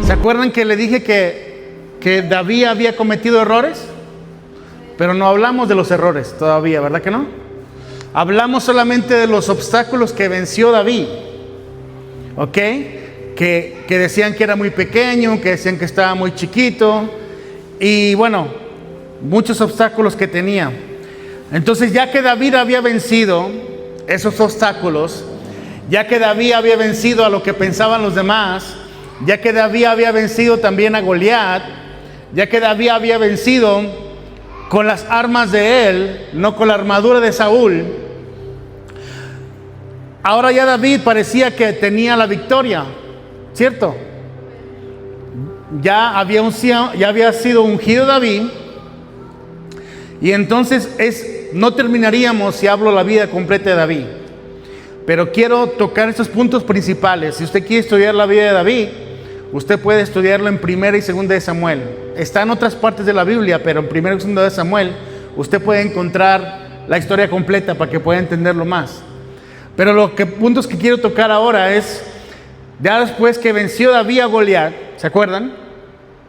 ¿Se acuerdan que le dije que David había cometido errores? Pero no hablamos de los errores todavía, ¿verdad que no? Hablamos solamente de los obstáculos que venció David. ¿Ok? Que decían que era muy pequeño, que decían que estaba muy chiquito. Y bueno, muchos obstáculos que tenía. Entonces, ya que David había vencido esos obstáculos, ya que David había vencido a lo que pensaban los demás, ya que David había vencido también a Goliat, ya que David había vencido con las armas de él, no con la armadura de Saúl, ahora ya David parecía que tenía la victoria, ¿cierto? Ya había sido ungido David. Y entonces no terminaríamos si hablo la vida completa de David. Pero quiero tocar estos puntos principales. Si usted quiere estudiar la vida de David, usted puede estudiarlo en 1 y 2 de Samuel. Está en otras partes de la Biblia, pero en 1 y 2 de Samuel usted puede encontrar la historia completa para que pueda entenderlo más. Pero los puntos que quiero tocar ahora es, ya después que venció David a Goliat, ¿se acuerdan?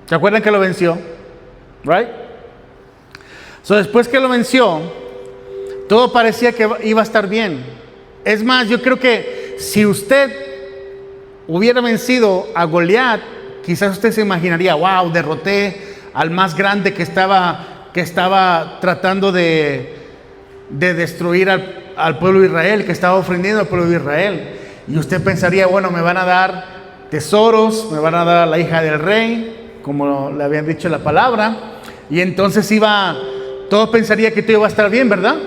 ¿Se acuerdan que lo venció? ¿Right? So, después que lo venció, todo parecía que iba a estar bien. Es más, yo creo que si usted hubiera vencido a Goliat, quizás usted se imaginaría, wow, derroté al más grande que estaba tratando de destruir al pueblo de Israel, que estaba ofendiendo al pueblo de Israel. Y usted pensaría, bueno, me van a dar tesoros, me van a dar a la hija del rey, como le habían dicho la palabra, y entonces todo pensaría que todo iba a estar bien, ¿verdad?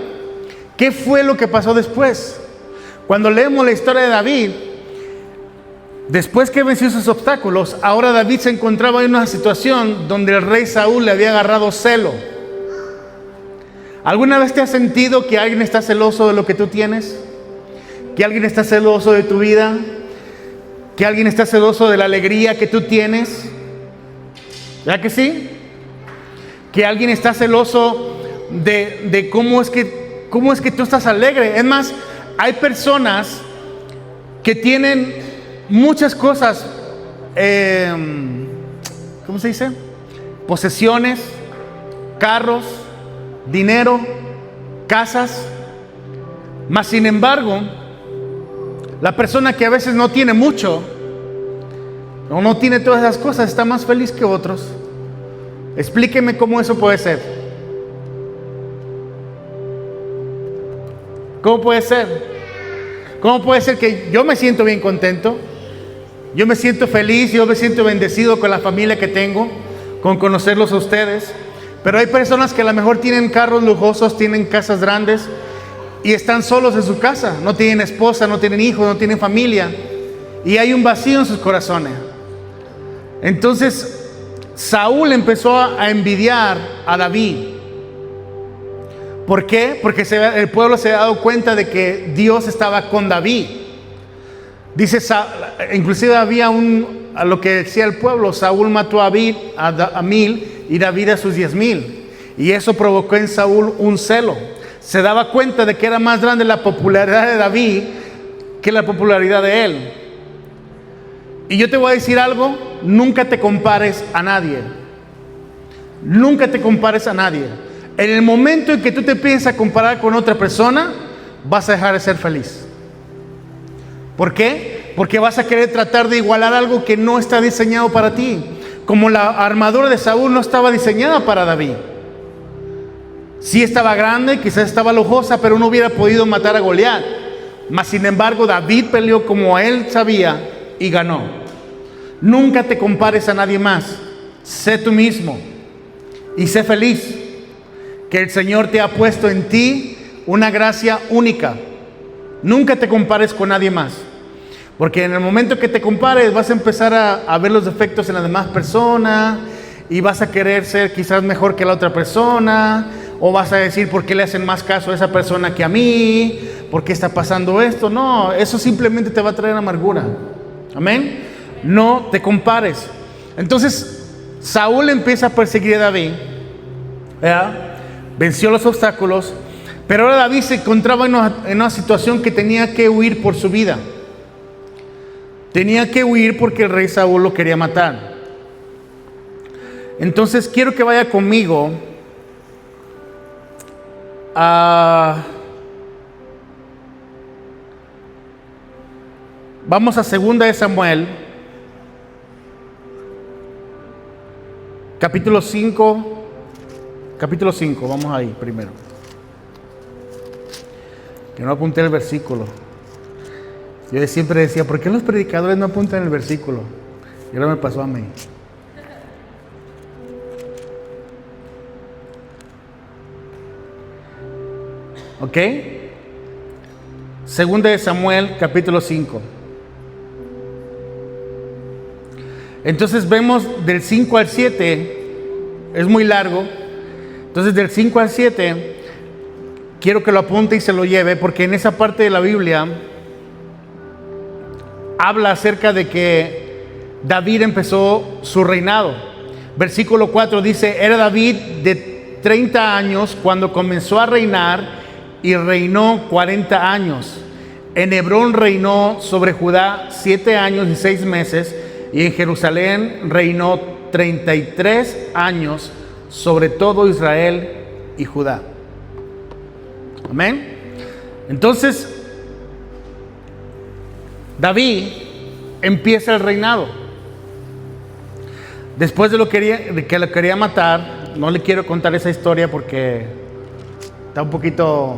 ¿Qué fue lo que pasó después? Cuando leemos la historia de David, después que venció esos obstáculos, ahora David se encontraba en una situación donde el rey Saúl le había agarrado celo. ¿Alguna vez te has sentido que alguien está celoso de lo que tú tienes? ¿Que alguien está celoso de tu vida? ¿Que alguien está celoso de la alegría que tú tienes? ¿Verdad que sí? ¿Que alguien está celoso de cómo es que tú estás alegre? Es más, hay personas que tienen muchas cosas, ¿cómo se dice? Posesiones, carros, dinero, casas. Mas sin embargo, la persona que a veces no tiene mucho o no tiene todas esas cosas está más feliz que otros. Explíqueme cómo eso puede ser. ¿Cómo puede ser? ¿Cómo puede ser que yo me siento bien contento? Yo me siento feliz, yo me siento bendecido con la familia que tengo, con conocerlos a ustedes. Pero hay personas que a lo mejor tienen carros lujosos, tienen casas grandes y están solos en su casa. No tienen esposa, no tienen hijos, no tienen familia. Y hay un vacío en sus corazones. Entonces, Saúl empezó a envidiar a David. ¿Por qué? Porque el pueblo se ha dado cuenta de que Dios estaba con David. Dice, inclusive había a lo que decía el pueblo, Saúl mató a 1000 y David a sus 10,000. Y eso provocó en Saúl un celo. Se daba cuenta de que era más grande la popularidad de David que la popularidad de él. Y yo te voy a decir algo, nunca te compares a nadie. Nunca te compares a nadie. En el momento en que tú te empiezas a comparar con otra persona, vas a dejar de ser feliz. ¿Por qué? Porque vas a querer tratar de igualar algo que no está diseñado para ti. Como la armadura de Saúl no estaba diseñada para David. Sí estaba grande, quizás estaba lujosa, pero no hubiera podido matar a Goliat. Mas sin embargo, David peleó como él sabía y ganó. Nunca te compares a nadie más. Sé tú mismo y sé feliz. Que el Señor te ha puesto en ti una gracia única. Nunca te compares con nadie más. Porque en el momento que te compares vas a empezar a ver los defectos en las demás personas y vas a querer ser quizás mejor que la otra persona, o vas a decir por qué le hacen más caso a esa persona que a mí, por qué está pasando esto. No, eso simplemente te va a traer amargura. Amén. No te compares. Entonces Saúl empieza a perseguir a David, ¿verdad? Venció los obstáculos, pero ahora David se encontraba en una situación que tenía que huir por su vida. Tenía que huir porque el rey Saúl lo quería matar. Entonces quiero que vaya conmigo vamos a 2 de Samuel, capítulo 5, vamos ahí primero. Que no apunté el versículo. Yo siempre decía, ¿por qué los predicadores no apuntan el versículo? Y ahora me pasó a mí. ¿Ok? 2 de Samuel, capítulo 5. Entonces vemos del 5 al 7, es muy largo. Entonces del 5 al 7, quiero que lo apunte y se lo lleve, porque en esa parte de la Biblia habla acerca de que David empezó su reinado. Versículo 4 dice, era David de 30 años cuando comenzó a reinar y reinó 40 años. En Hebrón reinó sobre Judá 7 años y 6 meses, y en Jerusalén reinó 33 años sobre todo Israel y Judá. Amén. Entonces, David empieza el reinado. Después de que lo quería matar, no le quiero contar esa historia porque está un poquito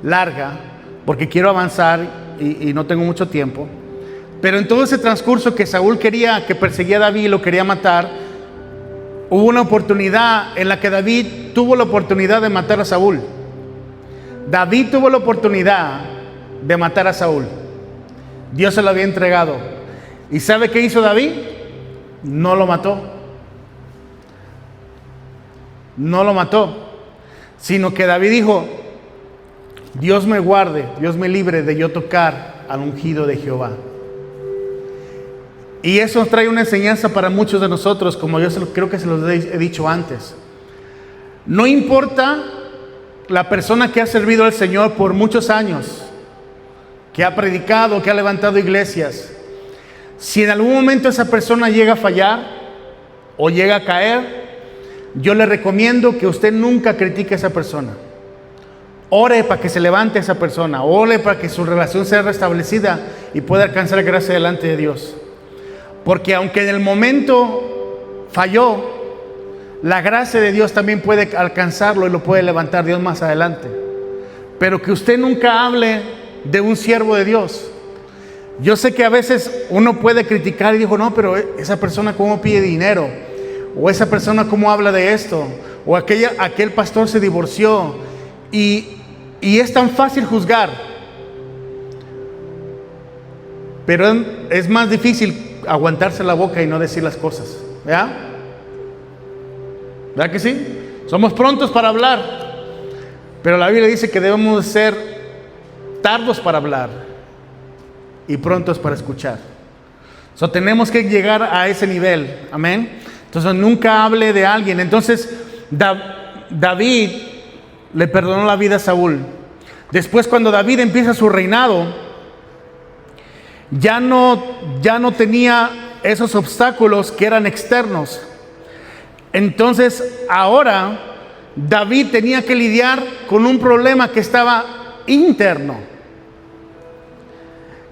larga, porque quiero avanzar y no tengo mucho tiempo. Pero en todo ese transcurso que Saúl que perseguía a David y lo quería matar, hubo una oportunidad en la que David tuvo la oportunidad de matar a Saúl. David tuvo la oportunidad de matar a Saúl. Dios se lo había entregado. ¿Y sabe qué hizo David? No lo mató. No lo mató. Sino que David dijo, Dios me guarde, Dios me libre de yo tocar al ungido de Jehová. Y eso nos trae una enseñanza para muchos de nosotros, como yo creo que se los he dicho antes. No importa la persona que ha servido al Señor por muchos años, que ha predicado, que ha levantado iglesias. Si en algún momento esa persona llega a fallar o llega a caer, yo le recomiendo que usted nunca critique a esa persona. Ore para que se levante esa persona, ore para que su relación sea restablecida y pueda alcanzar gracia delante de Dios. Porque aunque en el momento falló, la gracia de Dios también puede alcanzarlo y lo puede levantar Dios más adelante. Pero que usted nunca hable de un siervo de Dios. Yo sé que a veces uno puede criticar y dijo, no, pero esa persona cómo pide dinero, o esa persona cómo habla de esto, o aquel pastor se divorció, y es tan fácil juzgar, pero es más difícil aguantarse la boca y no decir las cosas. ¿Verdad? ¿Verdad que sí? Somos prontos para hablar, pero la Biblia dice que debemos ser tardos para hablar y prontos para escuchar. Tenemos que llegar a ese nivel. Amén. Entonces nunca hable de alguien. Entonces David le perdonó la vida a Saúl. Después, cuando David empieza su reinado, ya no tenía esos obstáculos que eran externos. Entonces ahora David tenía que lidiar con un problema que estaba interno.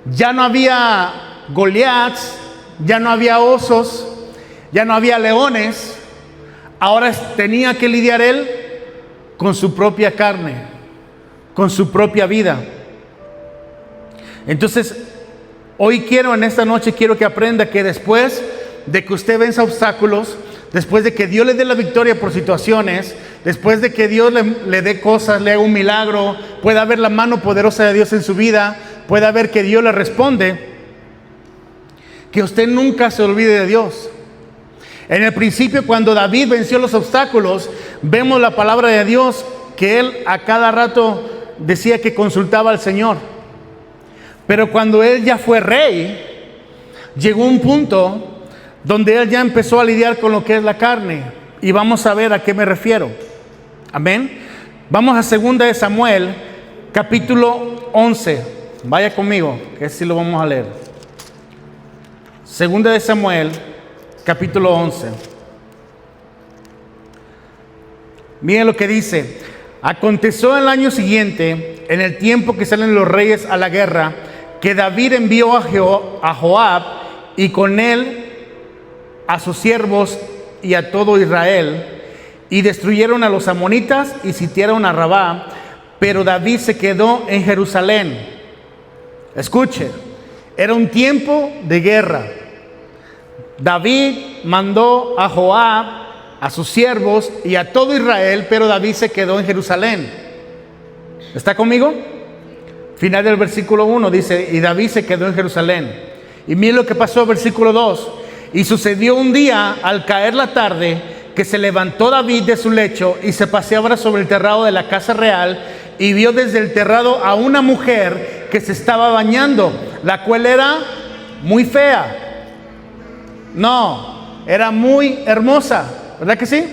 Ya no había Goliats, ya no había osos, ya no había leones. Ahora tenía que lidiar él con su propia carne, con su propia vida. Entonces, en esta noche quiero que aprenda que después de que usted venza obstáculos, después de que Dios le dé la victoria por situaciones, después de que Dios le dé cosas, le haga un milagro, pueda ver la mano poderosa de Dios en su vida, pueda ver que Dios le responde, que usted nunca se olvide de Dios. En el principio, cuando David venció los obstáculos, vemos la palabra de Dios que él a cada rato decía que consultaba al Señor. Pero cuando él ya fue rey, llegó un punto donde él ya empezó a lidiar con lo que es la carne. Y vamos a ver a qué me refiero. Amén. Vamos a 2 de Samuel, capítulo 11. Vaya conmigo, que así lo vamos a leer. 2 de Samuel, capítulo 11. Miren lo que dice. Aconteció el año siguiente, en el tiempo que salen los reyes a la guerra, que David envió a Joab y con él a sus siervos y a todo Israel, y destruyeron a los amonitas y sitiaron a Rabá, pero David se quedó en Jerusalén. Escuche, era un tiempo de guerra. David mandó a Joab, a sus siervos y a todo Israel, pero David se quedó en Jerusalén. ¿Está conmigo? Final del versículo 1 dice, y David se quedó en Jerusalén. Y miren lo que pasó, versículo 2. Y sucedió un día, al caer la tarde, que se levantó David de su lecho y se paseaba sobre el terrado de la casa real, y vio desde el terrado a una mujer que se estaba bañando, la cual era muy fea. No, era muy hermosa, ¿verdad que sí?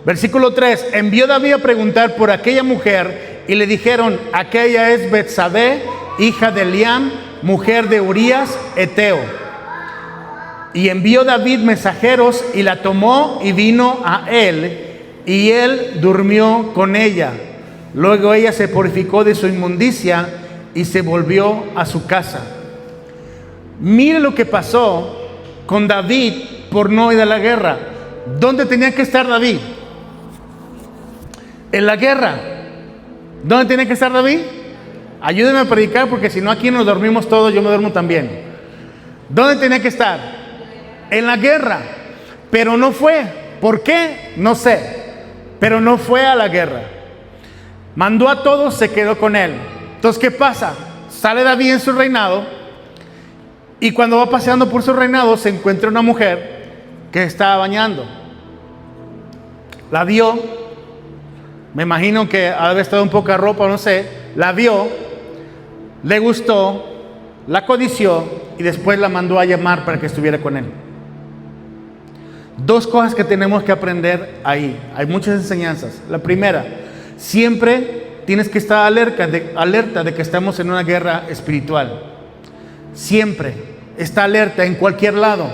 Versículo 3. Envió David a preguntar por aquella mujer, y le dijeron, aquella es Betsabé, hija de Eliam, mujer de Urías, Eteo. Y envió David mensajeros, y la tomó y vino a él, y él durmió con ella. Luego ella se purificó de su inmundicia y se volvió a su casa. Mire lo que pasó con David por no ir a la guerra. ¿Dónde tenía que estar David? En la guerra. ¿Dónde tenía que estar David? Ayúdenme a predicar, porque si no aquí nos dormimos todos, yo me duermo también. ¿Dónde tenía que estar? En la guerra. Pero no fue. ¿Por qué? No sé. Pero no fue a la guerra. Mandó a todos, se quedó con él. Entonces, ¿qué pasa? Sale David en su reinado, y cuando va paseando por su reinado se encuentra una mujer que estaba bañando. La vio, me imagino que había estado un poca ropa, no sé. La vio, le gustó, la codició y después la mandó a llamar para que estuviera con él. Dos cosas que tenemos que aprender ahí. Hay muchas enseñanzas. La primera, siempre tienes que estar alerta de que estamos en una guerra espiritual. Siempre está alerta en cualquier lado.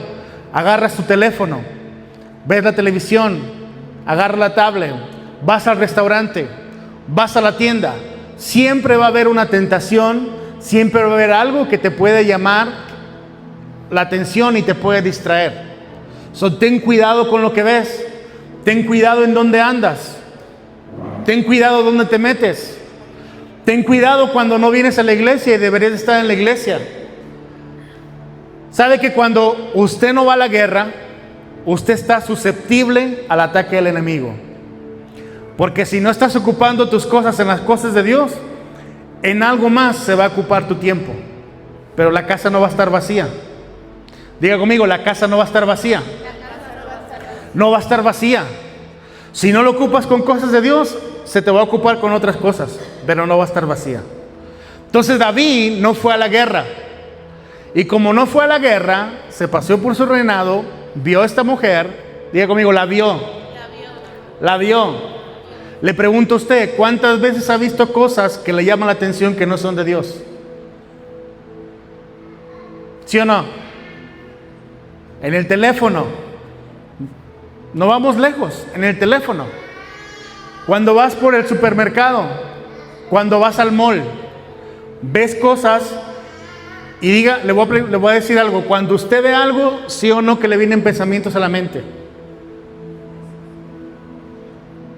Agarras tu teléfono, ves la televisión, agarras la tablet, vas al restaurante, vas a la tienda. Siempre va a haber una tentación, siempre va a haber algo que te puede llamar la atención y te puede distraer. Ten cuidado con lo que ves. Ten cuidado en dónde andas. Ten cuidado dónde te metes. Ten cuidado cuando no vienes a la iglesia y deberías estar en la iglesia. ¿Sabe que cuando usted no va a la guerra, usted está susceptible al ataque del enemigo? Porque si no estás ocupando tus cosas en las cosas de Dios, en algo más se va a ocupar tu tiempo. Pero la casa no va a estar vacía. Diga conmigo, la casa no va a estar vacía. No va a estar vacía. Si no lo ocupas con cosas de Dios, se te va a ocupar con otras cosas, pero no va a estar vacía. Entonces David no fue a la guerra. Y como no fue a la guerra, se paseó por su reinado, vio a esta mujer. Diga conmigo, la vio. La vio. Le pregunto a usted, ¿cuántas veces ha visto cosas que le llaman la atención que no son de Dios? ¿Sí o no? En el teléfono. No vamos lejos, en el teléfono. Cuando vas por el supermercado, cuando vas al mall, ves cosas y le voy a decir algo. Cuando usted ve algo, sí o no que le vienen pensamientos a la mente.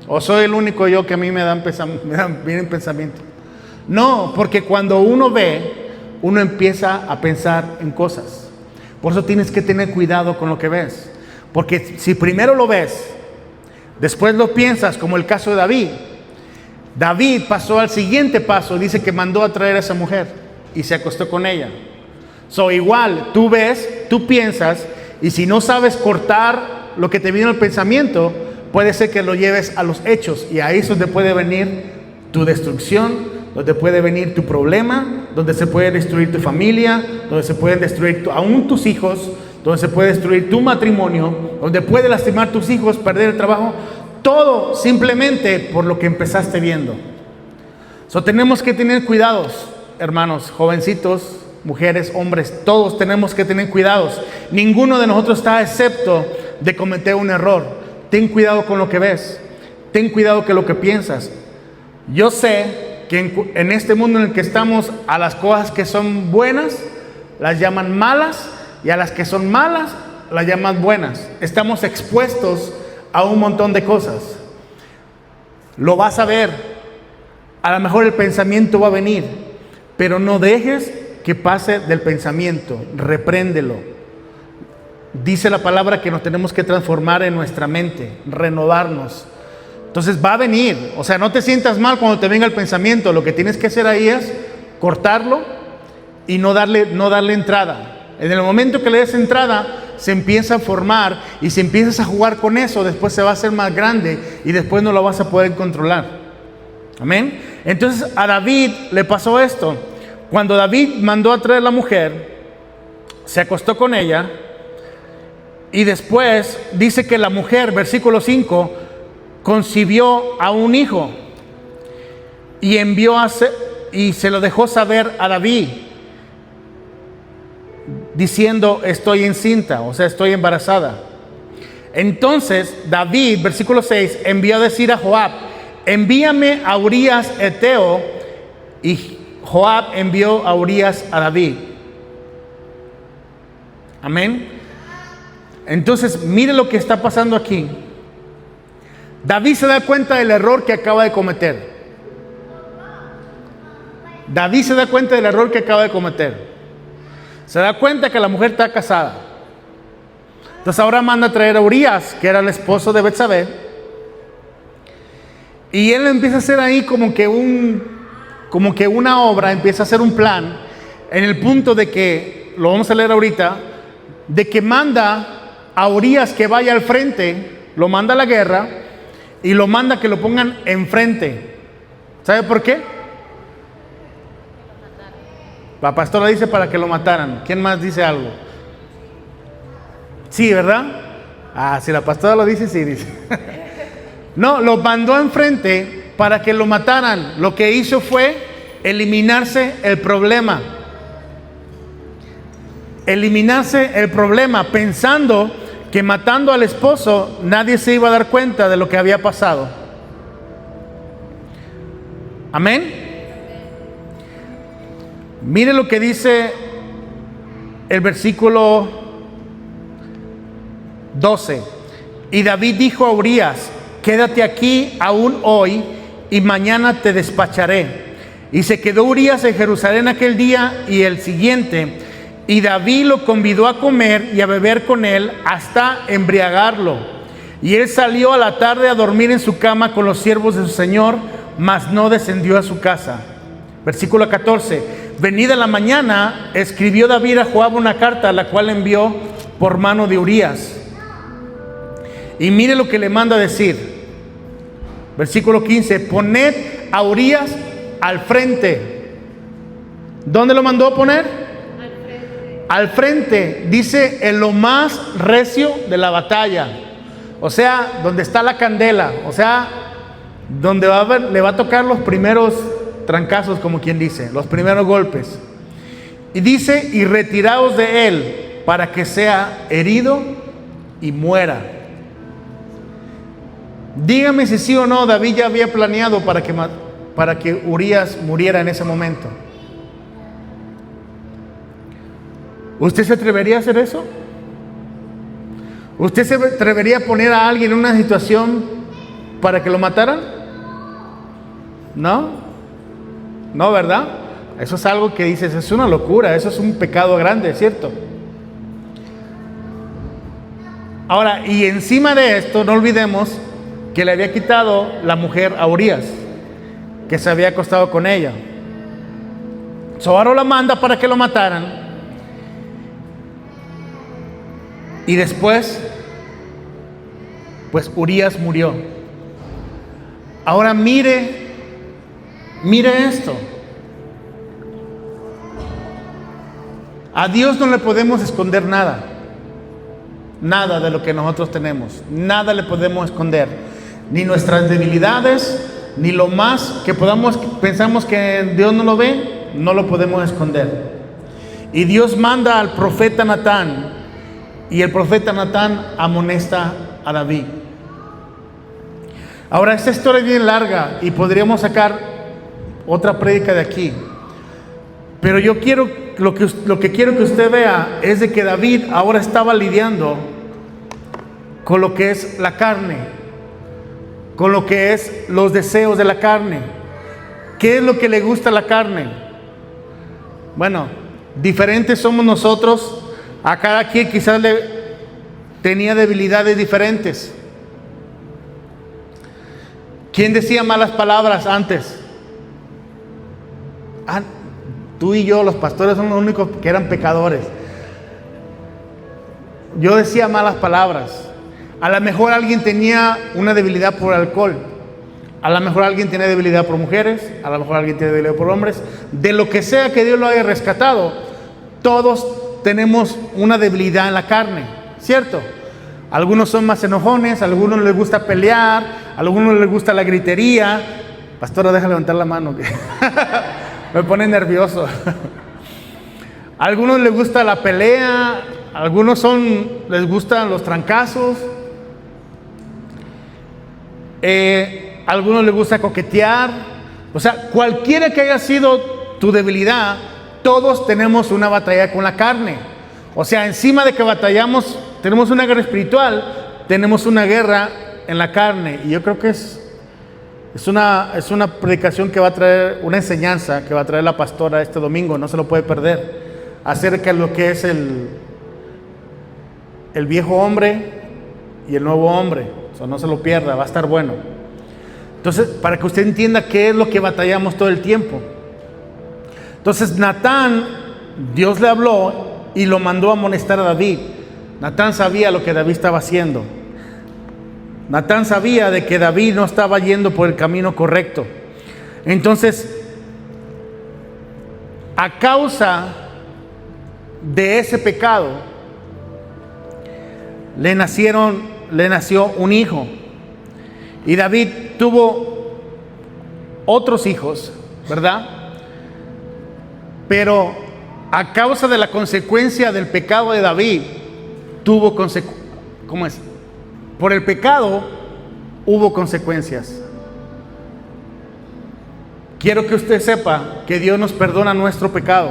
¿O soy el único yo que a mí vienen pensamientos? No, porque cuando uno ve, uno empieza a pensar en cosas. Por eso tienes que tener cuidado con lo que ves. Porque si primero lo ves, después lo piensas, como el caso de David. David pasó al siguiente paso, dice que mandó a traer a esa mujer y se acostó con ella. Igual, tú ves, tú piensas, y si no sabes cortar lo que te viene al pensamiento, puede ser que lo lleves a los hechos, y ahí es donde puede venir tu destrucción, donde puede venir tu problema, donde se puede destruir tu familia, donde se pueden destruir aún tus hijos, donde se puede destruir tu matrimonio, donde puede lastimar tus hijos, perder el trabajo, todo simplemente por lo que empezaste viendo. Tenemos que tener cuidados, hermanos, jovencitos, mujeres, hombres, todos tenemos que tener cuidados. Ninguno de nosotros está excepto de cometer un error. ten cuidado con lo que ves, ten cuidado con lo que piensas. Yo sé que en este mundo en el que estamos, a las cosas que son buenas las llaman malas, y a las que son malas las llaman buenas. Estamos expuestos a un montón de cosas. Lo vas a ver, a lo mejor el pensamiento va a venir, pero no dejes que pase del pensamiento, repréndelo. Dice la palabra que nos tenemos que transformar en nuestra mente, renovarnos. Entonces va a venir, o sea, no te sientas mal cuando te venga el pensamiento. Lo que tienes que hacer ahí es cortarlo y no darle entrada. En el momento que le des entrada, se empieza a formar, y si empiezas a jugar con eso, después se va a hacer más grande y después no lo vas a poder controlar. Amén. Entonces a David le pasó esto. Cuando David mandó a traer a la mujer, se acostó con ella, y después dice que la mujer, versículo 5, concibió a un hijo y y se lo dejó saber a David, diciendo: estoy encinta, o sea, estoy embarazada. Entonces David, versículo 6, envió a decir a Joab: envíame a Urías Eteo. Y Joab envió a Urías a David. Amén. Entonces mire lo que está pasando aquí. David se da cuenta del error que acaba de cometer. David se da cuenta del error que acaba de cometer. Se da cuenta que la mujer está casada. Entonces ahora manda a traer a Urías, que era el esposo de Betsabé. Y él empieza a hacer ahí como que una obra, empieza a hacer un plan, en el punto de que, lo vamos a leer ahorita, de que manda a Urías que vaya al frente, lo manda a la guerra y lo manda que lo pongan enfrente. ¿Sabe por qué? La pastora dice para que lo mataran. ¿Quién más dice algo? Sí, ¿verdad? Ah, si la pastora lo dice, sí dice. No, lo mandó enfrente para que lo mataran. Lo que hizo fue eliminarse el problema. Eliminarse el problema, pensando que matando al esposo nadie se iba a dar cuenta de lo que había pasado. Amén. Mire lo que dice el versículo 12. Y David dijo a Urías: quédate aquí aún hoy, y mañana te despacharé. Y se quedó Urías en Jerusalén aquel día y el siguiente. Y David lo convidó a comer y a beber con él hasta embriagarlo. Y él salió a la tarde a dormir en su cama con los siervos de su señor, mas no descendió a su casa. Versículo 14. Venida la mañana, escribió David a Joab una carta, la cual envió por mano de Urías. Y mire lo que le manda a decir. Versículo 15. Poned a Urías al frente. ¿Dónde lo mandó a poner? Al frente, dice, en lo más recio de la batalla. O sea, donde está la candela. O sea, donde le va a tocar los primeros trancazos, como quien dice, los primeros golpes. Y dice: y retiraos de él, para que sea herido y muera. Dígame si sí o no, David ya había planeado para que Urías muriera en ese momento. ¿Usted se atrevería a hacer eso? ¿Usted se atrevería a poner a alguien en una situación para que lo mataran? No, no, ¿verdad? Eso es algo que dices, es una locura, eso es un pecado grande, ¿cierto? Ahora, y encima de esto, no olvidemos que le había quitado la mujer a Urías, que se había acostado con ella. Ahora la manda para que lo mataran. Y después, pues Urías murió. Ahora mire esto. A Dios no le podemos esconder nada. Nada de lo que nosotros tenemos. Nada le podemos esconder. Ni nuestras debilidades, ni lo más que pensamos que Dios no lo ve, no lo podemos esconder. Y Dios manda al profeta Natán. Y el profeta Natán amonesta a David. Ahora, esta historia es bien larga y podríamos sacar otra prédica de aquí. Pero yo quiero, lo que quiero que usted vea es de que David ahora estaba lidiando con lo que es la carne, con lo que es los deseos de la carne. ¿Qué es lo que le gusta a la carne? Bueno, diferentes somos nosotros. A cada quien quizás le tenía debilidades diferentes. ¿Quién decía malas palabras antes? Tú y yo, los pastores, somos los únicos que eran pecadores. Yo decía malas palabras. A lo mejor alguien tenía una debilidad por alcohol. A lo mejor alguien tiene debilidad por mujeres. A lo mejor alguien tiene debilidad por hombres. De lo que sea que Dios lo haya rescatado, todos tenemos una debilidad en la carne, ¿cierto? Algunos son más enojones, a algunos les gusta pelear, a algunos les gusta la gritería. Pastora, deja levantar la mano, que me pone nervioso. A algunos les gusta la pelea, a algunos les gustan los trancazos. A algunos les gusta coquetear. O sea, cualquiera que haya sido tu debilidad, todos tenemos una batalla con la carne. O sea, encima de que batallamos, tenemos una guerra espiritual, tenemos una guerra en la carne. Y yo creo que es una predicación que va a traer, una enseñanza que va a traer la pastora este domingo, no se lo puede perder, acerca de lo que es el viejo hombre y el nuevo hombre. O sea, no se lo pierda, va a estar bueno. Entonces, para que usted entienda qué es lo que batallamos todo el tiempo. Entonces, Natán, Dios le habló y lo mandó a amonestar a David. Natán sabía lo que David estaba haciendo. Natán sabía de que David no estaba yendo por el camino correcto. Entonces, a causa de ese pecado, le nació un hijo. Y David tuvo otros hijos, ¿verdad? Pero a causa de la consecuencia del pecado de David, tuvo consecuencias. ¿Cómo es? Por el pecado hubo consecuencias. Quiero que usted sepa que Dios nos perdona nuestro pecado,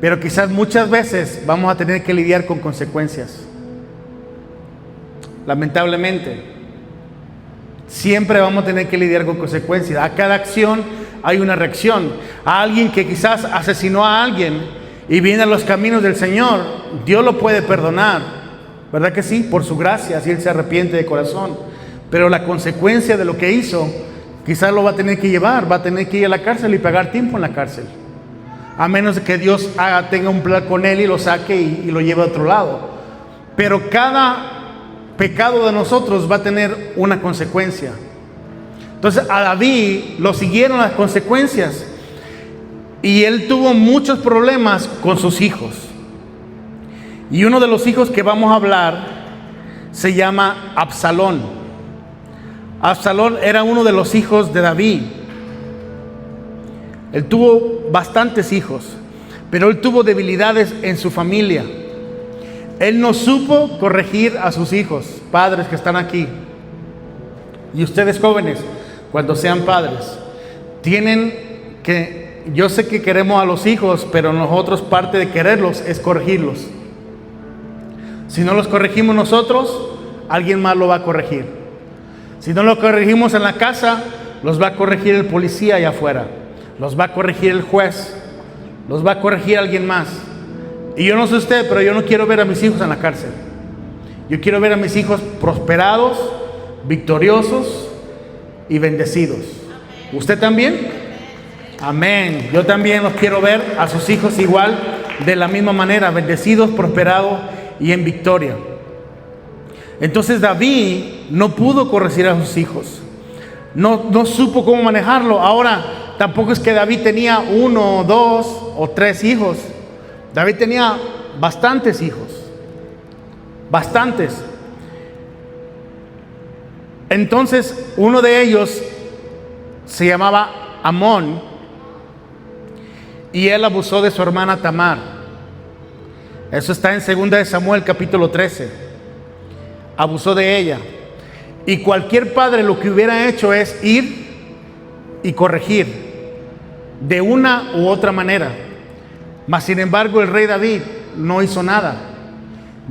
pero quizás muchas veces vamos a tener que lidiar con consecuencias. Lamentablemente, siempre vamos a tener que lidiar con consecuencias. A cada acción hay una reacción. A alguien que quizás asesinó a alguien y viene a los caminos del Señor, Dios lo puede perdonar, ¿verdad que sí? Por su gracia, si él se arrepiente de corazón. Pero la consecuencia de lo que hizo, quizás lo va a tener que llevar, va a tener que ir a la cárcel y pagar tiempo en la cárcel. A menos de que Dios tenga un plan con él y lo saque y lo lleve a otro lado. Pero cada pecado de nosotros va a tener una consecuencia. Entonces a David lo siguieron las consecuencias y él tuvo muchos problemas con sus hijos. Y uno de los hijos que vamos a hablar se llama Absalón. Absalón era uno de los hijos de David. Él tuvo bastantes hijos, pero él tuvo debilidades en su familia. Él no supo corregir a sus hijos, padres que están aquí. Y ustedes jóvenes, cuando sean padres, tienen que, yo sé que queremos a los hijos, pero nosotros parte de quererlos es corregirlos. Si no los corregimos nosotros, alguien más lo va a corregir. Si no lo corregimos en la casa, los va a corregir el policía allá afuera, los va a corregir el juez, los va a corregir alguien más. Y yo no sé usted, pero yo no quiero ver a mis hijos en la cárcel. Yo quiero ver a mis hijos prosperados, victoriosos y bendecidos. ¿Usted también? Amén. Yo también los quiero ver a sus hijos igual, de la misma manera, bendecidos, prosperados y en victoria. Entonces David no pudo corregir a sus hijos. No supo cómo manejarlo. Ahora, tampoco es que David tenía 1, 2 o 3 hijos. David tenía bastantes hijos, bastantes. Entonces, uno de ellos se llamaba Amón y él abusó de su hermana Tamar. Eso está en 2 de Samuel capítulo 13. Abusó de ella. Y cualquier padre lo que hubiera hecho es ir y corregir de una u otra manera. Mas sin embargo el rey David no hizo nada.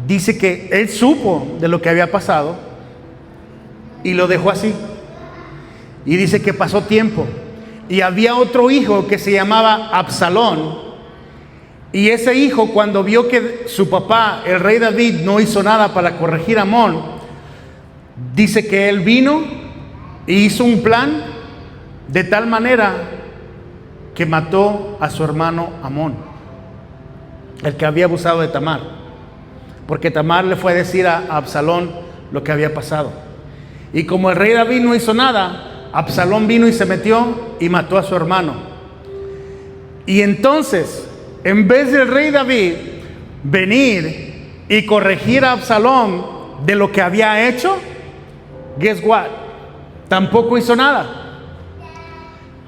Dice que él supo de lo que había pasado y lo dejó así. Y dice que pasó tiempo y había otro hijo que se llamaba Absalón. Y ese hijo, cuando vio que su papá, el rey David, no hizo nada para corregir a Amón, dice que él vino e hizo un plan de tal manera que mató a su hermano Amón, el que había abusado de Tamar, porque Tamar le fue a decir a Absalón lo que había pasado. Y como el rey David no hizo nada, Absalón vino y se metió y mató a su hermano. Y entonces, en vez del rey David venir y corregir a Absalón de lo que había hecho, guess what? Tampoco hizo nada.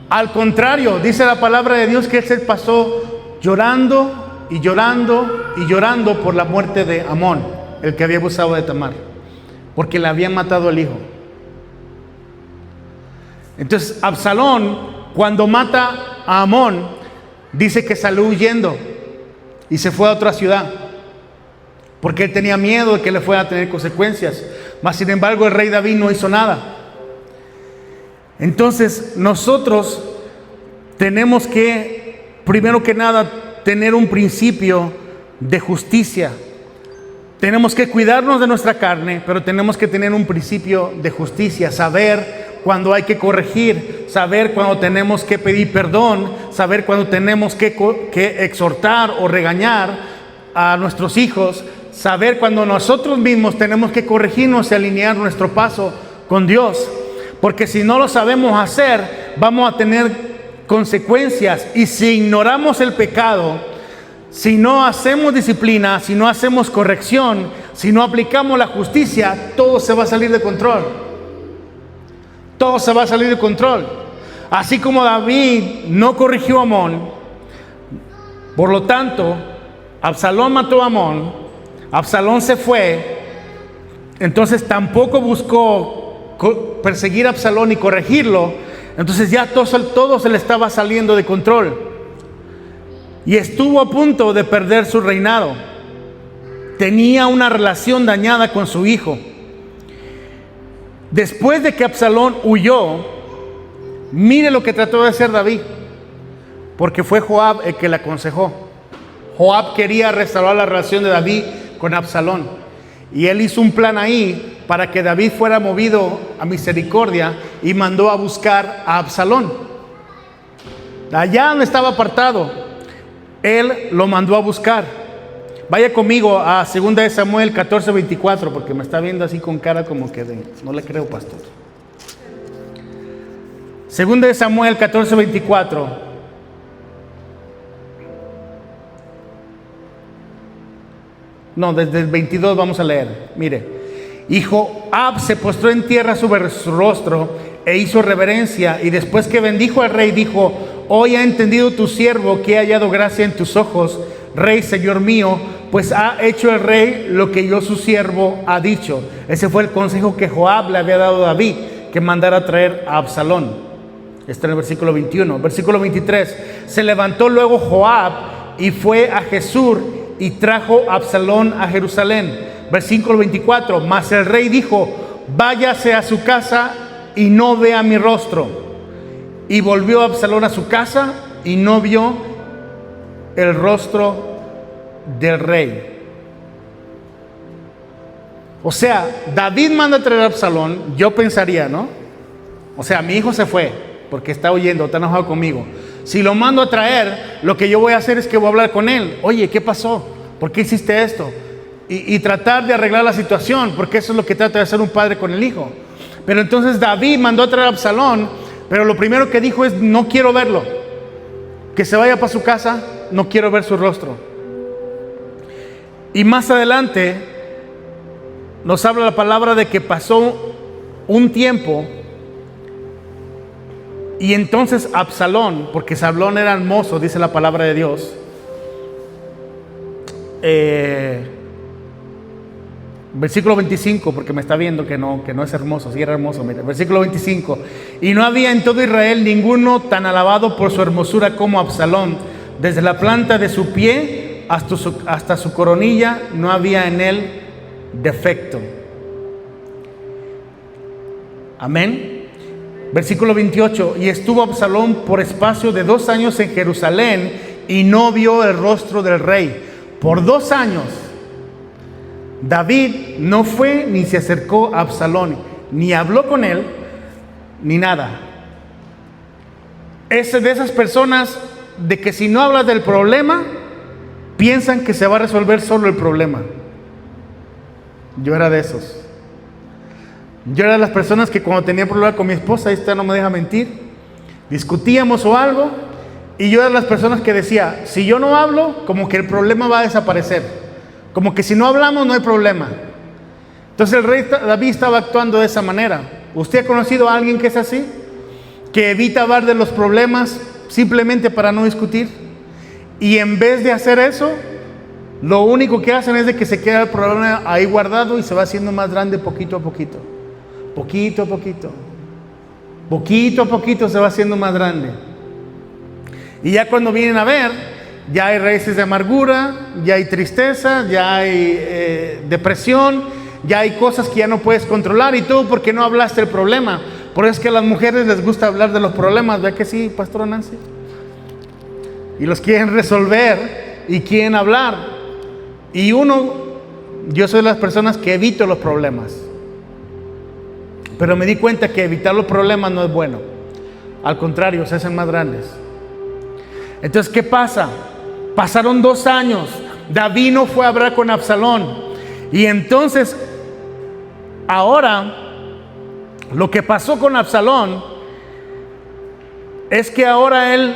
Al contrario, dice la palabra de Dios que él se pasó llorando y llorando y llorando por la muerte de Amón, el que había abusado de Tamar, porque le habían matado al hijo. Entonces Absalón, cuando mata a Amón, dice que salió huyendo y se fue a otra ciudad, porque él tenía miedo de que le fuera a tener consecuencias. Mas sin embargo el rey David no hizo nada. Entonces nosotros tenemos que, primero que nada, tener un principio de justicia. Tenemos que cuidarnos de nuestra carne, pero tenemos que tener un principio de justicia, saber cuando hay que corregir, saber cuando tenemos que pedir perdón, saber cuando tenemos que exhortar o regañar a nuestros hijos, saber cuando nosotros mismos tenemos que corregirnos y alinear nuestro paso con Dios, porque si no lo sabemos hacer, vamos a tener consecuencias. Y si ignoramos el pecado, si no hacemos disciplina, si no hacemos corrección, si no aplicamos la justicia, todo se va a salir de control. Todo se va a salir de control. Así como David no corrigió a Amón, por lo tanto, Absalón mató a Amón, Absalón se fue, entonces tampoco buscó perseguir a Absalón y corregirlo, entonces ya todo se le estaba saliendo de control. Y estuvo a punto de perder su reinado. Tenía una relación dañada con su hijo. Después de que Absalón huyó, mire lo que trató de hacer David, porque fue Joab el que le aconsejó. Joab quería restaurar la relación de David con Absalón, y él hizo un plan ahí para que David fuera movido a misericordia y mandó a buscar a Absalón. Allá donde estaba apartado, él lo mandó a buscar. Vaya conmigo a 2 de Samuel 14:24, porque me está viendo así con cara como que no le creo, pastor. 2 de Samuel 14:24. No, desde el 22 vamos a leer. Mire. Y Joab se postró en tierra sobre su rostro e hizo reverencia, y después que bendijo al rey, dijo: hoy ha entendido tu siervo que he hallado gracia en tus ojos, rey, señor mío, pues ha hecho el rey lo que yo su siervo ha dicho. Ese fue el consejo que Joab le había dado a David, que mandara a traer a Absalón. Está en el versículo 21. Versículo 23. Se levantó luego Joab y fue a Jesús y trajo a Absalón a Jerusalén. Versículo 24. Mas el rey dijo: váyase a su casa y no vea mi rostro. Y volvió Absalón a su casa y no vio el rostro del rey. O sea, David manda a traer a Absalón. Yo pensaría, ¿no? O sea, mi hijo se fue porque está huyendo, está enojado conmigo. Si lo mando a traer, lo que yo voy a hacer es que voy a hablar con él. Oye, ¿qué pasó? ¿Por qué hiciste esto? Y tratar de arreglar la situación, porque eso es lo que trata de hacer un padre con el hijo. Pero entonces David mandó a traer a Absalón, pero lo primero que dijo es: no quiero verlo, que se vaya para su casa, no quiero ver su rostro. Y más adelante nos habla la palabra de que pasó un tiempo, y entonces Absalón, porque Absalón era hermoso, dice la palabra de Dios, Versículo 25, porque me está viendo que no es hermoso. Sí era hermoso, mira. Versículo 25. Y no había en todo Israel ninguno tan alabado por su hermosura como Absalón. Desde la planta de su pie hasta su coronilla no había en él defecto. Amén. Versículo 28. Y estuvo Absalón por espacio de 2 años en Jerusalén y no vio el rostro del rey. Por 2 años. David no fue ni se acercó a Absalón, ni habló con él, ni nada. Es de esas personas de que si no hablas del problema, piensan que se va a resolver solo el problema. Yo era de esos. Yo era de las personas que cuando tenía problema con mi esposa, esta no me deja mentir, discutíamos o algo, y yo era de las personas que decía, si yo no hablo, como que el problema va a desaparecer. Como que si no hablamos no hay problema. Entonces el rey David estaba actuando de esa manera. ¿Usted ha conocido a alguien que es así? Que evita hablar de los problemas simplemente para no discutir. Y en vez de hacer eso, lo único que hacen es de que se queda el problema ahí guardado y se va haciendo más grande poquito a poquito. Poquito a poquito. Poquito a poquito se va haciendo más grande. Y ya cuando vienen a ver, ya hay raíces de amargura, ya hay tristeza, ya hay depresión, ya hay cosas que ya no puedes controlar y todo porque no hablaste del problema. Por eso es que a las mujeres les gusta hablar de los problemas, ¿verdad que sí, Pastora Nancy? Y los quieren resolver y quieren hablar. Y yo soy de las personas que evito los problemas. Pero me di cuenta que evitar los problemas no es bueno. Al contrario, se hacen más grandes. Entonces, ¿qué pasa? Pasaron 2 años. David no fue a hablar con Absalón. Y entonces, ahora, lo que pasó con Absalón es que ahora él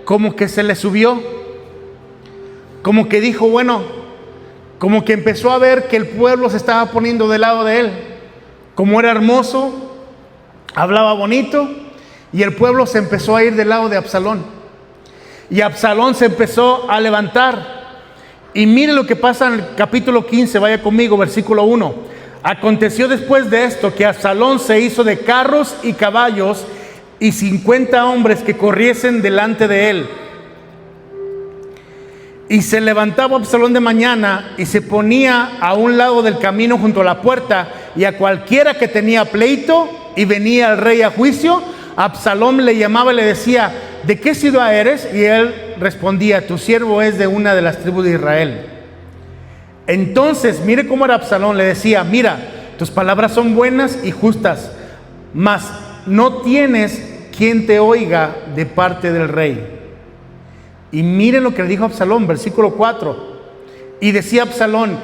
como que se le subió. Como que dijo, bueno, como que empezó a ver que el pueblo se estaba poniendo del lado de él. Como era hermoso, hablaba bonito, y el pueblo se empezó a ir del lado de Absalón. Y Absalón se empezó a levantar. Y mire lo que pasa en el capítulo 15, vaya conmigo, versículo 1. Aconteció después de esto que Absalón se hizo de carros y caballos y 50 hombres que corriesen delante de él. Y se levantaba Absalón de mañana y se ponía a un lado del camino junto a la puerta, y a cualquiera que tenía pleito y venía el rey a juicio, Absalón le llamaba y le decía, ¿de qué ciudad eres? Y él respondía, tu siervo es de una de las tribus de Israel. Entonces, mire cómo era Absalón, le decía, mira, tus palabras son buenas y justas, mas no tienes quien te oiga de parte del rey. Y miren lo que le dijo Absalón, versículo 4. Y decía Absalón,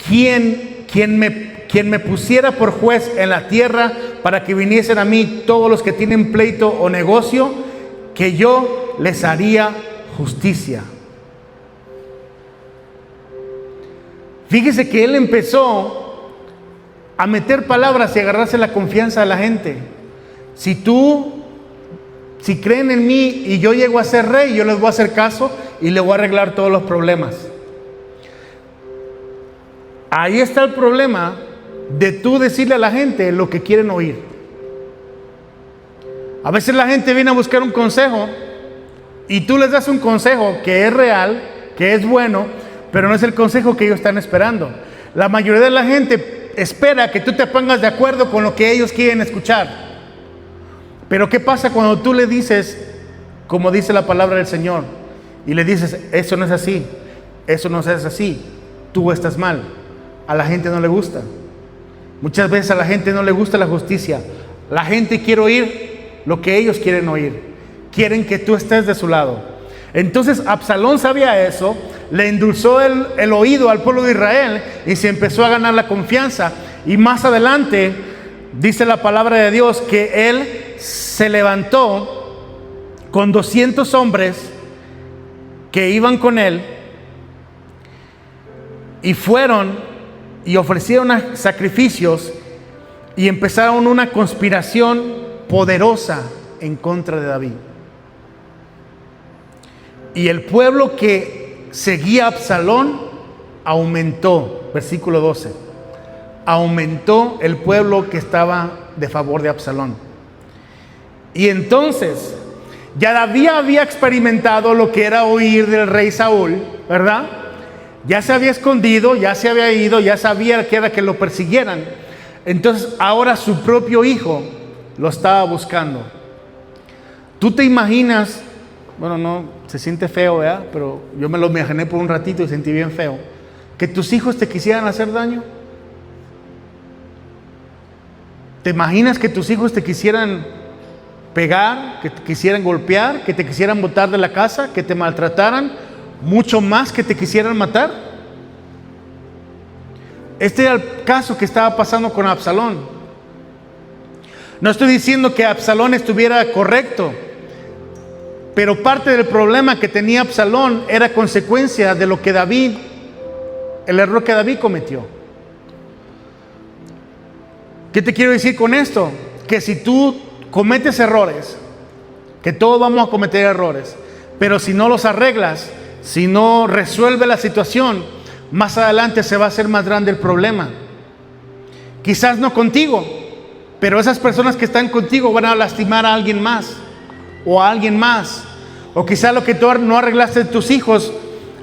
¿quién me pusiera por juez en la tierra para que viniesen a mí todos los que tienen pleito o negocio, que yo les haría justicia? Fíjese que él empezó a meter palabras y agarrarse la confianza de la gente. Si creen en mí y yo llego a ser rey, yo les voy a hacer caso y les voy a arreglar todos los problemas. Ahí está el problema de tú decirle a la gente lo que quieren oír. A veces la gente viene a buscar un consejo y tú les das un consejo que es real, que es bueno, pero no es el consejo que ellos están esperando. La mayoría de la gente espera que tú te pongas de acuerdo con lo que ellos quieren escuchar. Pero ¿qué pasa cuando tú le dices, como dice la palabra del Señor, y le dices, eso no es así, eso no es así, tú estás mal? A la gente no le gusta. Muchas veces a la gente no le gusta la justicia. La gente quiere oír lo que ellos quieren oír. Quieren que tú estés de su lado. Entonces Absalón sabía eso, le endulzó el oído al pueblo de Israel y se empezó a ganar la confianza. Y más adelante dice la palabra de Dios que él se levantó con 200 hombres que iban con él y fueron y ofrecieron sacrificios y empezaron una conspiración poderosa en contra de David. Y el pueblo que seguía a Absalón aumentó, versículo 12. aumentó el pueblo que estaba de favor de Absalón. Y entonces, ya David había experimentado lo que era huir del rey Saúl, ¿verdad? Ya se había escondido, ya se había ido, ya sabía que era que lo persiguieran. Entonces ahora su propio hijo lo estaba buscando. Tú te imaginas, bueno, no, se siente feo, ¿verdad? Pero yo me lo imaginé por un ratito y sentí bien feo. Que tus hijos te quisieran hacer daño. ¿Te imaginas que tus hijos te quisieran pegar, que te quisieran golpear, que te quisieran botar de la casa, que te maltrataran, mucho más que te quisieran matar? Este era el caso que estaba pasando con Absalón. No estoy diciendo que Absalón estuviera correcto, pero parte del problema que tenía Absalón era consecuencia de lo que David, el error que David cometió. ¿Qué te quiero decir con esto? Que si tú cometes errores, que todos vamos a cometer errores, pero si no los arreglas, si no resuelves la situación, más adelante se va a hacer más grande el problema. Quizás no contigo, pero esas personas que están contigo van a lastimar a alguien más, o a alguien más. O quizás lo que tú no arreglaste de tus hijos,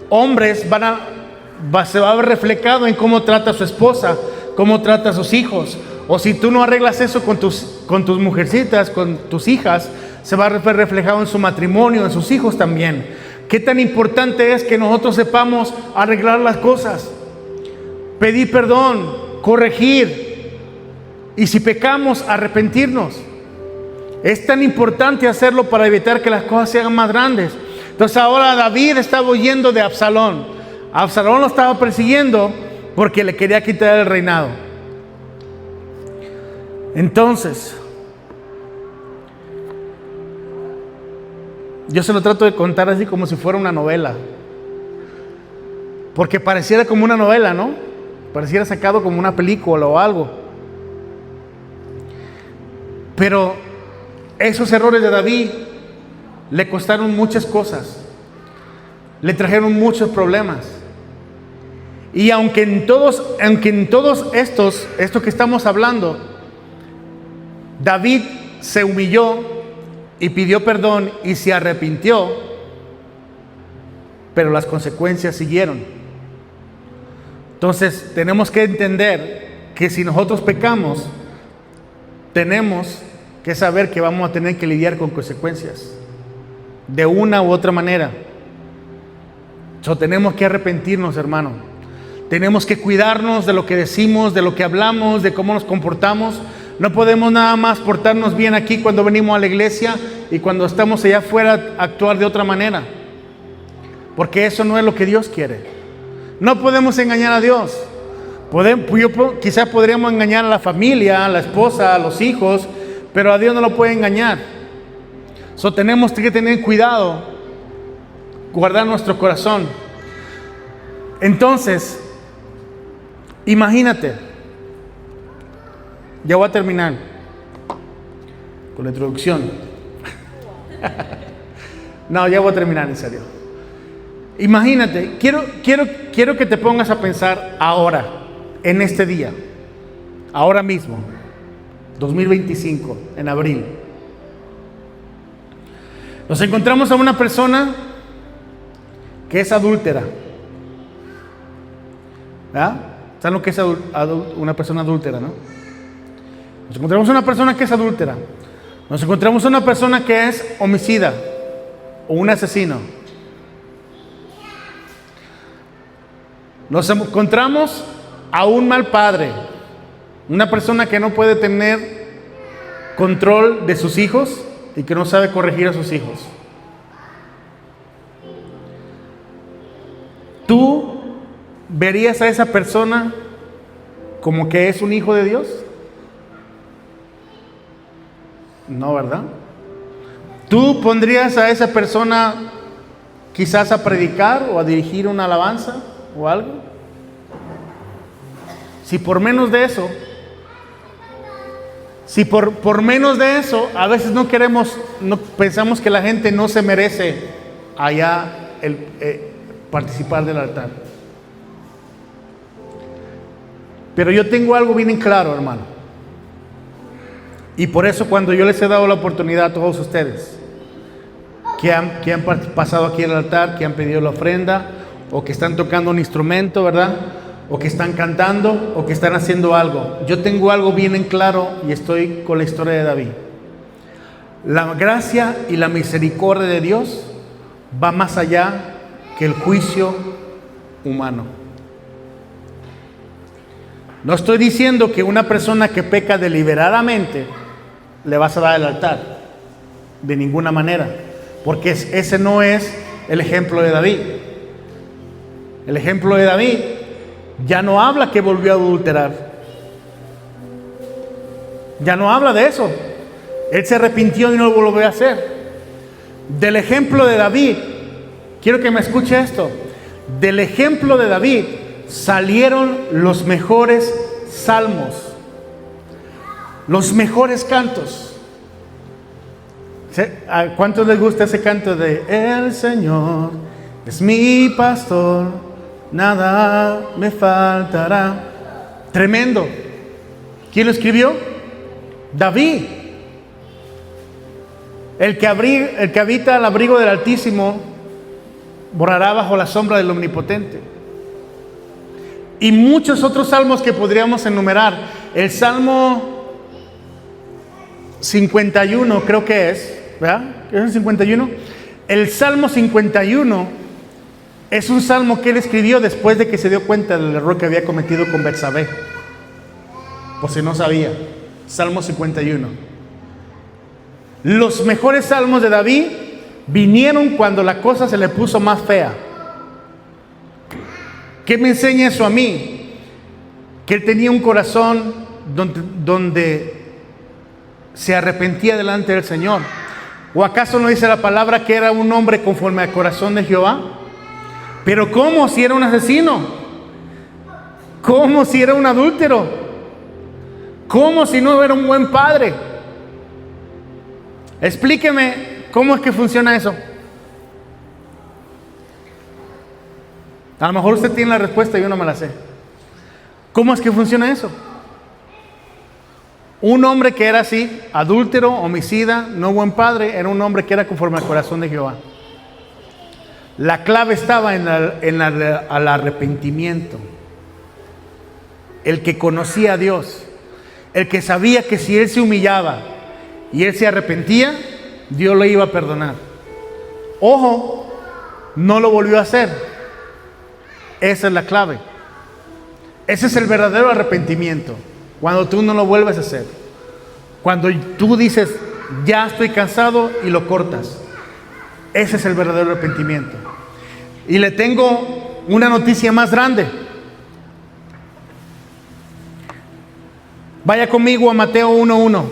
hombres, se va a ver reflejado en cómo trata a su esposa, cómo trata a sus hijos. O si tú no arreglas eso con tus mujercitas, con tus hijas, se va a ver reflejado en su matrimonio, en sus hijos también. ¿Qué tan importante es que nosotros sepamos arreglar las cosas? Pedir perdón, corregir. Y si pecamos, arrepentirnos. Es tan importante hacerlo para evitar que las cosas se hagan más grandes. Entonces ahora David estaba huyendo de Absalón. Absalón lo estaba persiguiendo porque le quería quitar el reinado. Entonces, yo se lo trato de contar así como si fuera una novela. Porque pareciera como una novela, ¿no? Pareciera sacado como una película o algo. Pero esos errores de David le costaron muchas cosas. Le trajeron muchos problemas. Y aunque en todos esto que estamos hablando, David se humilló y pidió perdón y se arrepintió, pero las consecuencias siguieron. Entonces tenemos que entender que si nosotros pecamos, tenemos que saber que vamos a tener que lidiar con consecuencias de una u otra manera. Tenemos que arrepentirnos, hermano. Tenemos que cuidarnos de lo que decimos, de lo que hablamos, de cómo nos comportamos. No podemos nada más portarnos bien aquí cuando venimos a la iglesia y cuando estamos allá afuera actuar de otra manera. Porque eso no es lo que Dios quiere. No podemos engañar a Dios. Quizás podríamos engañar a la familia, a la esposa, a los hijos, pero a Dios no lo puede engañar. Tenemos que tener cuidado, guardar nuestro corazón. Entonces, imagínate. Ya voy a terminar con la introducción. No, ya voy a terminar, en serio. Imagínate, quiero que te pongas a pensar ahora, en este día, ahora mismo, 2025, en abril. Nos encontramos a una persona que es adúltera. ¿Verdad? ¿Saben lo que es una persona adúltera, no? Nos encontramos a una persona que es adúltera. Nos encontramos a una persona que es homicida o un asesino. Nos encontramos a un mal padre, una persona que no puede tener control de sus hijos y que no sabe corregir a sus hijos. ¿Tú verías a esa persona como que es un hijo de Dios? No, ¿verdad? ¿Tú pondrías a esa persona quizás a predicar o a dirigir una alabanza o algo? Si por menos de eso, por menos de eso, a veces pensamos que la gente no se merece allá participar del altar. Pero yo tengo algo bien en claro, hermano. Y por eso cuando yo les he dado la oportunidad a todos ustedes que han pasado aquí al altar, que han pedido la ofrenda, o que están tocando un instrumento, ¿verdad? O que están cantando, o que están haciendo algo. Yo tengo algo bien en claro y estoy con la historia de David. La gracia y la misericordia de Dios va más allá que el juicio humano. No estoy diciendo que una persona que peca deliberadamente le vas a dar el altar, de ninguna manera, porque ese no es el ejemplo de David. El ejemplo de David ya no habla que volvió a adulterar, ya no habla de eso. Él se arrepintió y no lo volvió a hacer. Del ejemplo de David, quiero que me escuche esto, del ejemplo de David salieron los mejores salmos, los mejores cantos. ¿A cuántos les gusta ese canto de el Señor es mi pastor, nada me faltará? Tremendo. ¿Quién lo escribió? David. El que habita al abrigo del Altísimo morará bajo la sombra del Omnipotente. Y muchos otros salmos que podríamos enumerar. El Salmo 51 creo que es, ¿verdad? ¿Es el 51? El Salmo 51 es un salmo que él escribió después de que se dio cuenta del error que había cometido con Betsabé. Por si no sabía. Salmo 51. Los mejores salmos de David vinieron cuando la cosa se le puso más fea. ¿Qué me enseña eso a mí? Que él tenía un corazón donde se arrepentía delante del Señor. ¿O acaso no dice la palabra que era un hombre conforme al corazón de Jehová? Pero ¿cómo si era un asesino? ¿Cómo si era un adúltero? ¿Cómo si no era un buen padre? Explíqueme cómo es que funciona eso. A lo mejor usted tiene la respuesta y yo no me la sé. ¿Cómo es que funciona eso? Un hombre que era así, adúltero, homicida, no buen padre, era un hombre que era conforme al corazón de Jehová. La clave estaba al arrepentimiento. El que conocía a Dios, el que sabía que si él se humillaba y él se arrepentía, Dios lo iba a perdonar. Ojo, no lo volvió a hacer. Esa es la clave. Ese es el verdadero arrepentimiento. Cuando tú no lo vuelves a hacer. Cuando tú dices, ya estoy cansado y lo cortas. Ese es el verdadero arrepentimiento. Y le tengo una noticia más grande. Vaya conmigo a Mateo 1:1.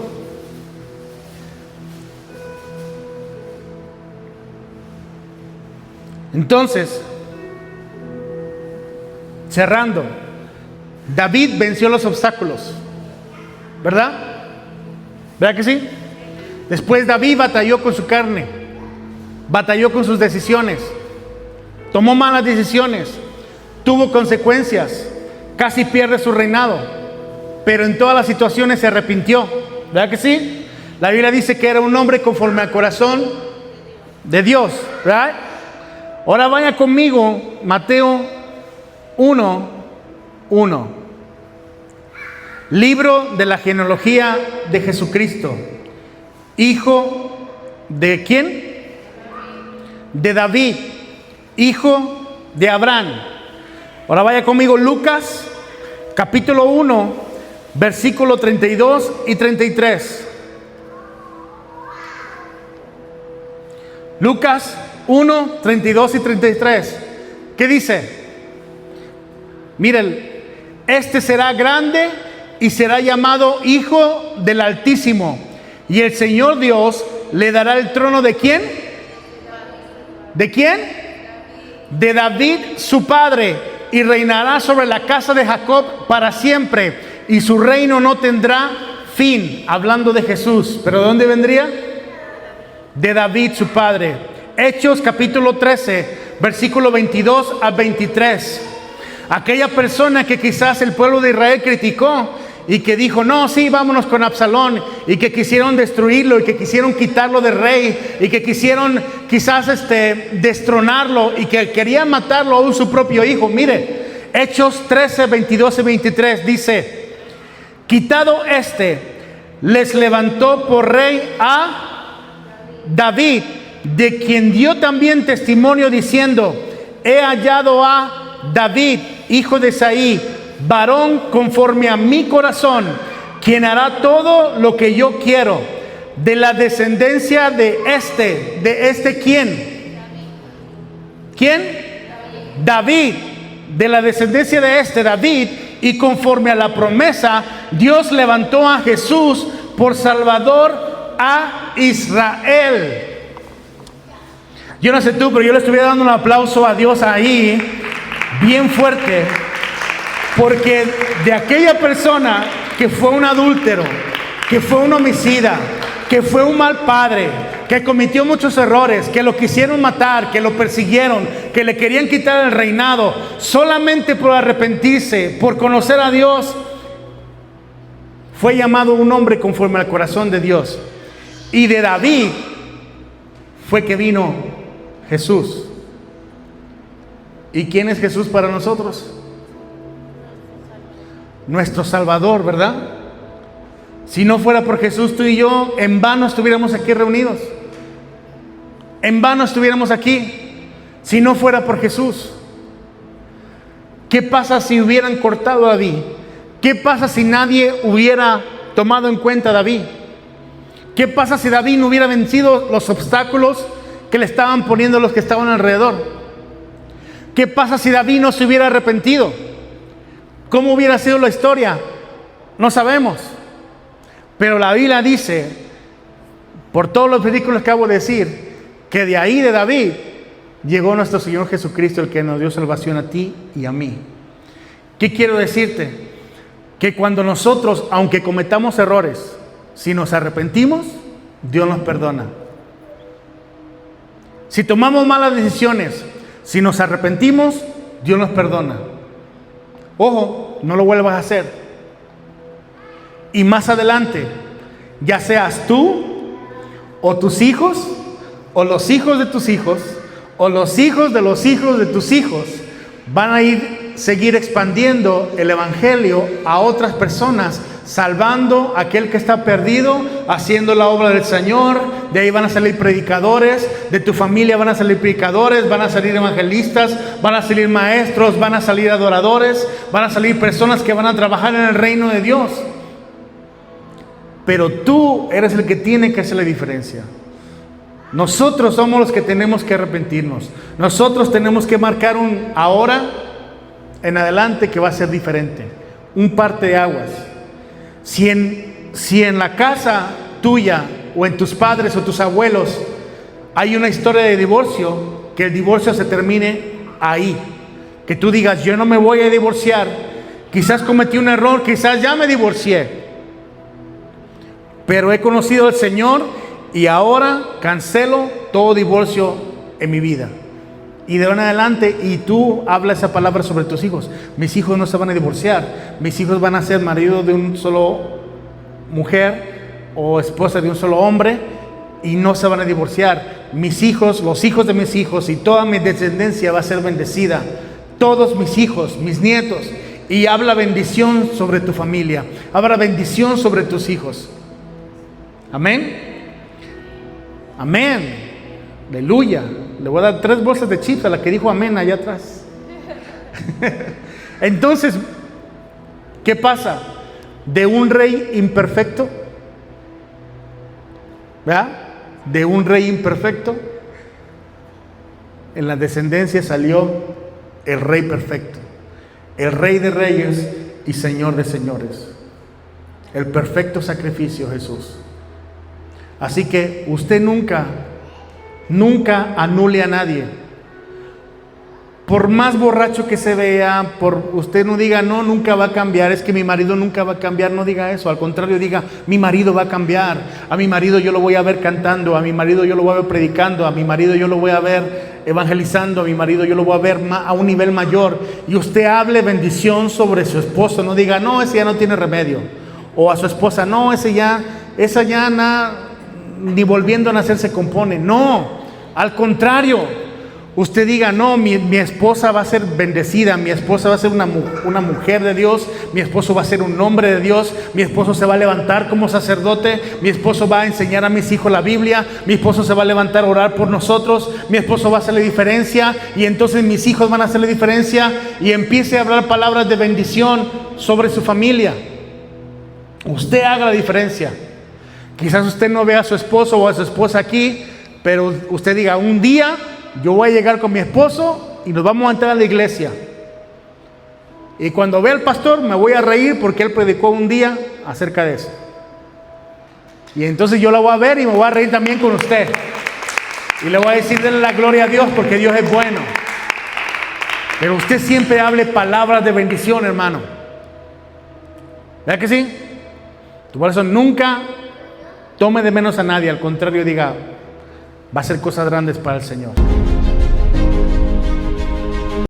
Entonces, cerrando, David venció los obstáculos, ¿verdad? ¿Verdad que sí? Después David batalló con su carne, batalló con sus decisiones, tomó malas decisiones, tuvo consecuencias, casi pierde su reinado, pero en todas las situaciones se arrepintió, ¿verdad que sí? La Biblia dice que era un hombre conforme al corazón de Dios, ¿verdad? Ahora vaya conmigo, Mateo 1:1. Libro de la genealogía de Jesucristo, hijo de ¿quién? De David, hijo de Abraham. Ahora vaya conmigo, Lucas, capítulo 1, versículo 32 y 33. Lucas 1, 32 y 33. ¿Qué dice? Miren, este será grande y será llamado Hijo del Altísimo. Y el Señor Dios le dará el trono ¿de quién? ¿De quién? De David su padre. Y reinará sobre la casa de Jacob para siempre. Y su reino no tendrá fin. Hablando de Jesús. ¿Pero de dónde vendría? De David su padre. Hechos capítulo 13, versículo 22 a 23. aquella persona que quizás el pueblo de Israel criticó y que dijo, no, sí, vámonos con Absalón, y que quisieron destruirlo y que quisieron quitarlo de rey y que quisieron quizás destronarlo y que querían matarlo aún su propio hijo. Mire, Hechos 13, 22 y 23 dice, quitado les levantó por rey a David, de quien dio también testimonio diciendo, he hallado a David, hijo de Isaí, varón conforme a mi corazón, quien hará todo lo que yo quiero. De la descendencia de ¿quién? ¿Quién? David. De la descendencia de David, y conforme a la promesa, Dios levantó a Jesús por Salvador a Israel. Yo no sé tú, pero yo le estuviera dando un aplauso a Dios ahí, bien fuerte, porque de aquella persona que fue un adúltero, que fue un homicida, que fue un mal padre, que cometió muchos errores, que lo quisieron matar, que lo persiguieron, que le querían quitar el reinado, solamente por arrepentirse, por conocer a Dios, fue llamado un hombre conforme al corazón de Dios. Y de David fue que vino Jesús. ¿Y quién es Jesús para nosotros? Nuestro Salvador, ¿verdad? Si no fuera por Jesús, tú y yo en vano estuviéramos aquí reunidos. En vano estuviéramos aquí si no fuera por Jesús. ¿Qué pasa si hubieran cortado a David? ¿Qué pasa si nadie hubiera tomado en cuenta a David? ¿Qué pasa si David no hubiera vencido los obstáculos que le estaban poniendo los que estaban alrededor? ¿Qué pasa si David no se hubiera arrepentido? ¿Cómo hubiera sido la historia? No sabemos. Pero la Biblia dice, por todos los versículos que acabo de decir, que de ahí de David llegó nuestro Señor Jesucristo, el que nos dio salvación a ti y a mí. ¿Qué quiero decirte? Que cuando nosotros, aunque cometamos errores, si nos arrepentimos, Dios nos perdona. Si tomamos malas decisiones, si nos arrepentimos, Dios nos perdona. Ojo, no lo vuelvas a hacer. Y más adelante, ya seas tú, o tus hijos, o los hijos de tus hijos, o los hijos de los hijos de tus hijos, van a seguir expandiendo el evangelio a otras personas, salvando a aquel que está perdido, haciendo la obra del Señor. De ahí van a salir predicadores, de tu familia van a salir predicadores, van a salir evangelistas, van a salir maestros, van a salir adoradores, van a salir personas que van a trabajar en el reino de Dios. Pero tú eres el que tiene que hacer la diferencia. Nosotros somos los que tenemos que arrepentirnos. Nosotros tenemos que marcar un ahora en adelante que va a ser diferente. Un parteaguas. Si en la casa tuya o en tus padres o tus abuelos hay una historia de divorcio, que el divorcio se termine ahí. Que tú digas, yo no me voy a divorciar. Quizás cometí un error, quizás ya me divorcié. Pero he conocido al Señor y ahora cancelo todo divorcio en mi vida. Y de ahora en adelante, y tú habla esa palabra sobre tus hijos. Mis hijos no se van a divorciar. Mis hijos van a ser marido de un solo mujer o esposa de un solo hombre y no se van a divorciar. Mis hijos, los hijos de mis hijos y toda mi descendencia va a ser bendecida. Todos mis hijos, mis nietos. Y habla bendición sobre tu familia. Habla bendición sobre tus hijos. Amén. Amén. Aleluya. Le voy a dar 3 bolsas de chips a la que dijo amén allá atrás. Entonces, ¿qué pasa? De un rey imperfecto, ¿verdad? De un rey imperfecto, en la descendencia salió el rey perfecto, el rey de reyes y señor de señores, el perfecto sacrificio, Jesús. Así que usted nunca anule a nadie. Por más borracho que se vea, usted no diga, no, nunca va a cambiar, es que mi marido nunca va a cambiar, no diga eso. Al contrario, diga, mi marido va a cambiar. A mi marido yo lo voy a ver cantando, a mi marido yo lo voy a ver predicando, a mi marido yo lo voy a ver evangelizando a mi marido, yo lo voy a ver a un nivel mayor. Y usted hable bendición sobre su esposo. No diga, no, ese ya no tiene remedio. O a su esposa, no, esa ya ni volviendo a nacer se compone. No, al contrario. Usted diga, no, mi esposa va a ser bendecida, mi esposa va a ser una mujer de Dios, mi esposo va a ser un hombre de Dios, mi esposo se va a levantar como sacerdote, mi esposo va a enseñar a mis hijos la Biblia, mi esposo se va a levantar a orar por nosotros, mi esposo va a hacerle diferencia y entonces mis hijos van a hacerle diferencia, y empiece a hablar palabras de bendición sobre su familia. Usted haga la diferencia. Quizás usted no vea a su esposo o a su esposa aquí, pero usted diga, un día yo voy a llegar con mi esposo y nos vamos a entrar a la iglesia. Y cuando vea al pastor me voy a reír porque él predicó un día acerca de eso. Y entonces yo la voy a ver y me voy a reír también con usted. Y le voy a decir, denle la gloria a Dios porque Dios es bueno. Pero usted siempre hable palabras de bendición, hermano. ¿Verdad que sí? Por eso nunca tome de menos a nadie. Al contrario, diga, va a hacer cosas grandes para el Señor.